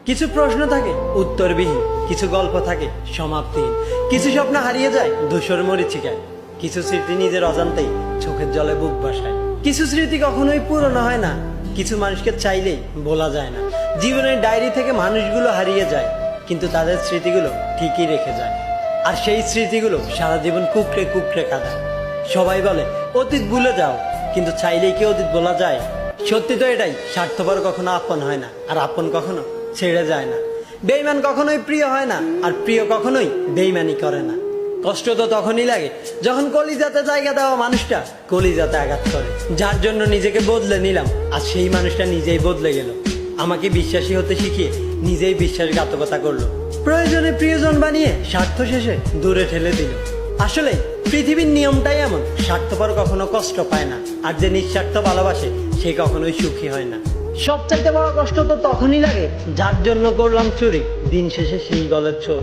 কিছু প্রশ্ন থাকে উত্তরবিহীন, কিছু গল্প থাকে সমাপ্তিহীন, কিছু স্বপ্ন হারিয়ে যায় ধূসর মরীচিকায়, কিছু স্মৃতি নিজের অজান্তেই চোখের জলে বুক ভাসায়। কিছু স্মৃতি কখনোই পুরনো হয় না, কিছু মানুষকে চাইলেই বলা যায় না। জীবনের ডায়েরি থেকে মানুষগুলো হারিয়ে যায়, কিন্তু তাদের স্মৃতিগুলো ঠিকই রেখে যায়। আর সেই স্মৃতিগুলো সারা জীবন কুকড়ে কুকড়ে কাঁদায়। সবাই বলে অতীত ভুলে যাও, কিন্তু চাইলেই কি অতীত বলা যায়? সত্যি তো এটাই, স্বার্থপর কখনো আপন হয় না, আর আপন কখনো ছেড়ে যায় না। বেইমান কখনোই প্রিয় হয় না, আর প্রিয় কখনোই বেইমানি করে না। কষ্ট তো তখনই লাগে যখন কলিজাতে জায়গা দেওয়া মানুষটা কলিজাতে আঘাত করে। যার জন্য নিজেকে বদলে নিলাম, আর সেই মানুষটা নিজেই বদলে গেল। আমাকে বিশ্বাসী হতে শিখিয়ে নিজেই বিশ্বাসঘাতকতা করলো। প্রয়োজনে প্রিয়জন বানিয়ে স্বার্থ শেষে দূরে ঠেলে দিল। আসলে পৃথিবীর নিয়মটাই এমন, স্বার্থপর কখনো কষ্ট পায় না, আর যে নিঃস্বার্থ ভালোবাসে সে কখনোই সুখী হয় না। সবচাইতে বড় কষ্ট তো তখনই লাগে যার জন্য করলাম চুরি, দিন শেষে সেই গলের চোর।